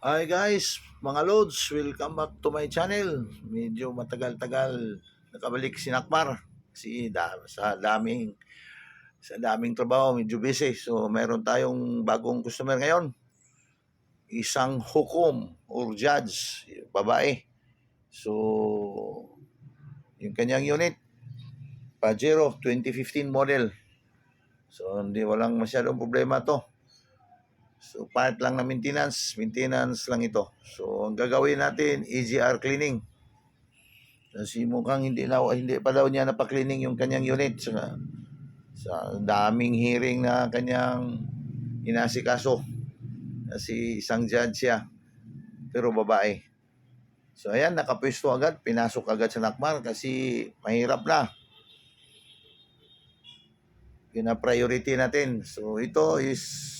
Hi guys, mga loads, welcome back to my channel. Medyo matagal-tagal nakabalik si Nakmar kasi sa daming trabaho, medyo busy. So meron tayong bagong customer ngayon. Isang hukom or judge, babae. So yung kanyang unit, Pajero 2015 model. So hindi walang masyadong problema to. So part lang na maintenance lang ito. So ang gagawin natin, EGR cleaning. Kasi mukhang hindi pa daw niya napaklining yung kanyang unit sa daming hearing na kanyang inasikaso. Kasi isang judge siya, pero babae. So ayan, nakapwesto agad, pinasok agad sa Nakmar kasi mahirap na. Pina-priority natin. So ito is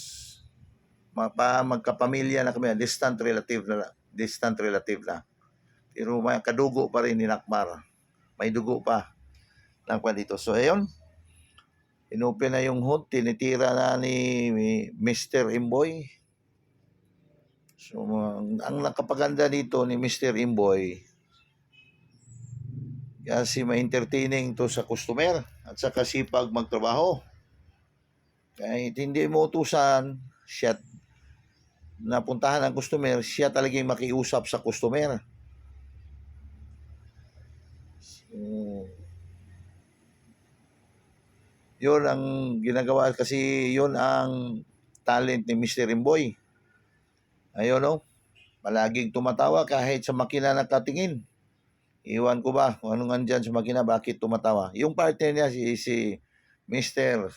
magkapamilya na kami, distant relative na. Pero may kadugo pa rin ni Nakmar. May dugo pa Nakmar dito. So ayun, inopen na yung hood, tinitira na ni Mr. Imboy. So, ang nakapaganda dito ni Mr. Imboy, kasi ma-entertaining to sa customer at saka sipag magtrabaho. Kahit hindi mo utusan, siya napuntahan ang customer, siya talaga yung makiusap sa customer. So, yun ang ginagawa kasi yun ang talent ni Mr. Imboy. Ayun no, palaging tumatawa kahit sa makina nakatingin. Iwan ko ba kung anong andyan sa makina, bakit tumatawa. Yung partner niya si Mr.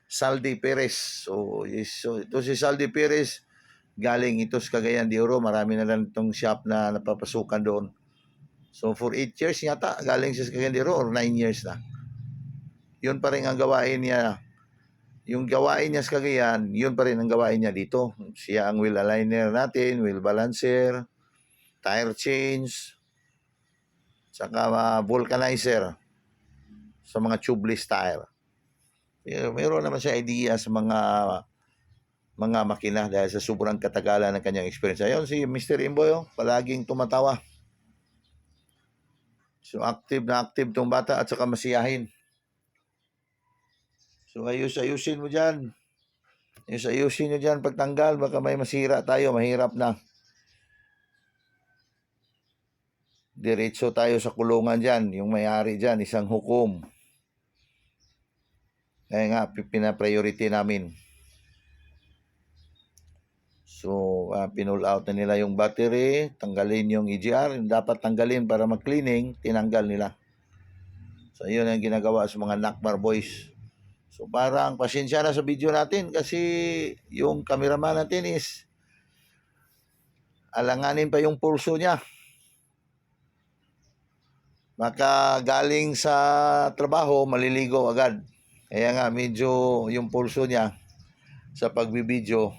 Saldi Perez. So ito si Saldi Perez, galing ito sa Cagayan de Oro. Marami na lang itong shop na napapasukan doon. So for 8 years yata, galing siya sa Cagayan de Oro or 9 years na. Yun pa rin ang gawain niya. Yung gawain niya sa Cagayan, yun pa rin ang gawain niya dito. Siya ang wheel aligner natin, wheel balancer, tire change, saka vulcanizer sa mga tubeless tire. Meron naman siya idea sa mga makina dahil sa sobrang katagalan ng kanyang experience. Ayun si Mr. Imboy, palaging tumatawa. So active na active tong bata at saka masiyahin. So ayusin mo dyan. Ayusin nyo dyan pagtanggal, baka may masira tayo, mahirap na. Diretso tayo sa kulungan dyan, yung may-ari dyan, isang hukom. Kaya nga, pina-priority namin. So, pinull out na nila yung battery, tanggalin yung EGR, yung dapat tanggalin para mag-cleaning, tinanggal nila. So, yun ang ginagawa sa mga Nakmar boys. So, parang pasensya na sa video natin kasi yung cameraman natin is alanganin pa yung pulso niya. Baka galing sa trabaho, maliligo agad. Kaya nga, medyo yung pulso niya sa pagbibideo,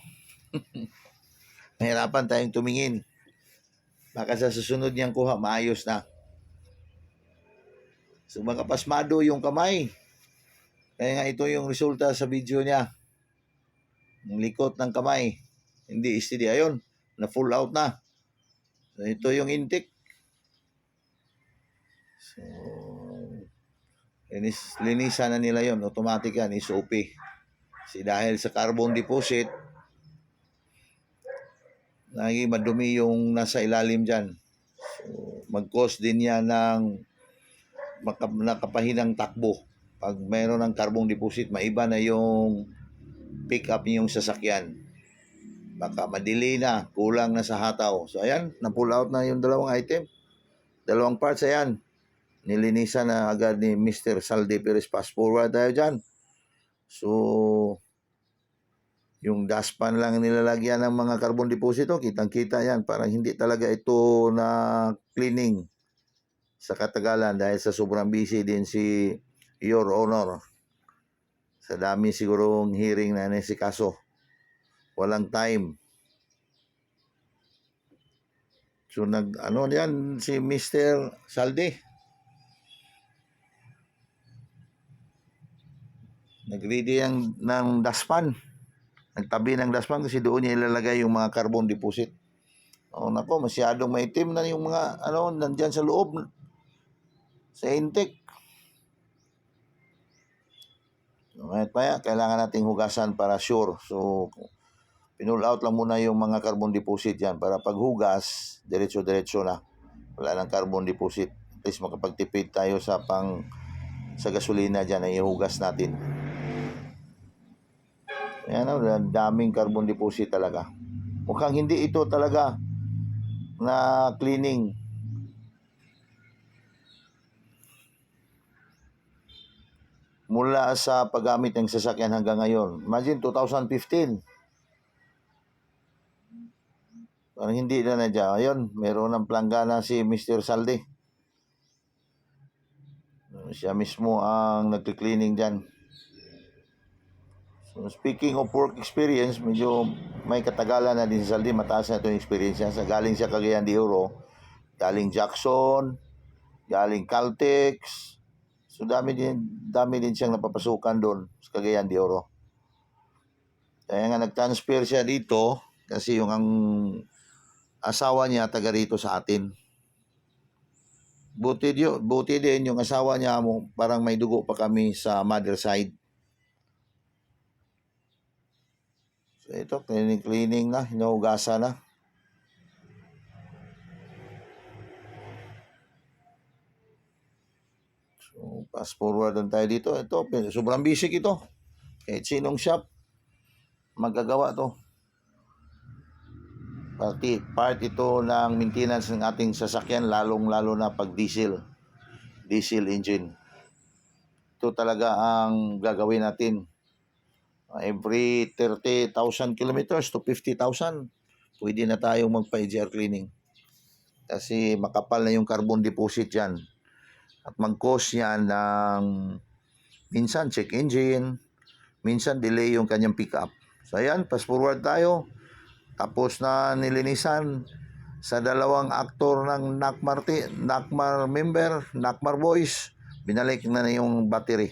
mahirapan tayong tumingin. Baka sa susunod niyang kuha, maayos na. So, makapasmado yung kamay. Kaya nga, ito yung resulta sa video niya. Yung likot ng kamay. Hindi steady. Ayun, na full out na. So, ito yung intake. So, linisan na nila yon, automatic yan, SOP. Kasi dahil sa carbon deposit, naging madumi yung nasa ilalim dyan. So, mag-cause din yan ng nakapahinang takbo. Pag mayroon ng carbon deposit, maiba na yung pick up yung sasakyan. Baka madili na, kulang na sa hataw. So ayan, na-pull out na yung dalawang item. Dalawang parts, ayan. Nilinisan na agad ni Mr. Saldi Perez. Fast forward tayo dyan. So, yung dustpan lang nilalagyan ng mga carbon deposito, kitang-kita yan. Parang hindi talaga ito na cleaning sa katagalan dahil sa sobrang busy din si Your Honor. Sa dami sigurong hearing na nasikaso. Walang time. So, yan si Mr. Saldi. Nag-ready ng dustpan. Nagtabi ng dustpan kasi doon niya ilalagay yung mga carbon deposit. Oh, nako, masyadong maitim na yung mga nandyan sa loob sa intake. Maya kailangan nating hugasan para sure. So pinull out lang muna yung mga carbon deposit yan para paghugas, diretso-diretso na. Wala nang carbon deposit. At least makapagtipid tayo sa gasolina dyan na ihugas natin. Ayan, daming carbon deposit talaga. Mukhang hindi ito talaga na cleaning. Mula sa paggamit ng sasakyan hanggang ngayon. Imagine 2015. Parang hindi na dyan. Ayun, meron ng planggana si Mr. Saldi. Siya mismo ang nagki-cleaning dyan. So, speaking of work experience, medyo may katagalan na din si Saldi. Mataas na ito yung experience niya. Galing siya Cagayan de Oro, galing Jackson, galing Caltex. So dami din siyang napapasukan doon sa Cagayan de Oro. Kaya nga nag-transfer siya dito kasi yung ang asawa niya taga rito sa atin. Buti din yung asawa niya mo, parang may dugo pa kami sa mother side. So ito, cleaning na, hinuhugasan na. So fast forward lang tayo dito. Ito, sobrang busy ito. Kahit sinong shop, magagawa to. Part ito ng maintenance ng ating sasakyan, lalong-lalo na pag diesel engine. Ito talaga ang gagawin natin. Every 30,000 kilometers to 50,000, pwede na tayong magpa-EGR cleaning. Kasi makapal na yung carbon deposit yan. At mag-cause yan ng minsan check engine, minsan delay yung kanyang pickup. So ayan, fast forward tayo. Tapos na nilinisan sa dalawang aktor ng NACMAR member, NACMAR boys, binalik na yung battery.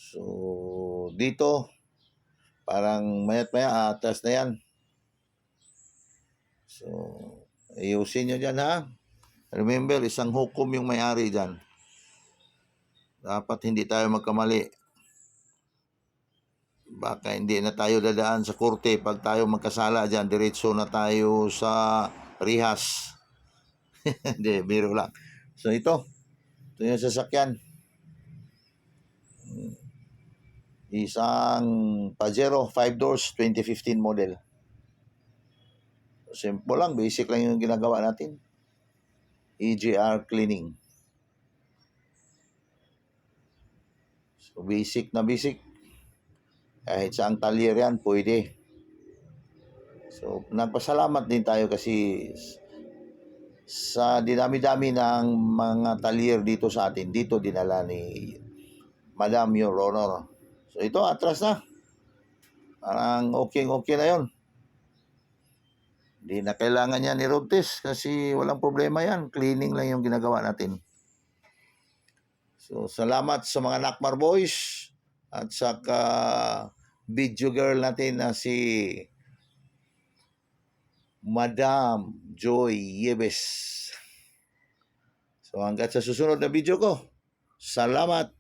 So dito, parang mayat-maya, atas na yan. So, ayusin nyo dyan ha. Remember, isang hukom yung may-ari dyan. Dapat hindi tayo magkamali. Baka hindi na tayo dadaan sa korte. Pag tayo magkasala dyan, diretso na tayo sa rihas. Hindi, biro lang. So ito yung sasakyan. Isang Pajero 5 doors 2015 model. Simple lang, basic lang yung ginagawa natin. EGR cleaning. So basic na basic. Kahit saang talyer yan, pwede. So nagpasalamat din tayo kasi sa dinami-dami ng mga talyer dito sa atin, dito dinala ni Madam Your Honor. So ito, atras na. Parang okay na yon. Hindi na kailangan yan i-road test kasi walang problema yan. Cleaning lang yung ginagawa natin. So salamat sa mga NACMAR boys at saka video girl natin na si Madam Joy Yebes. So hanggang sa susunod na video ko. Salamat.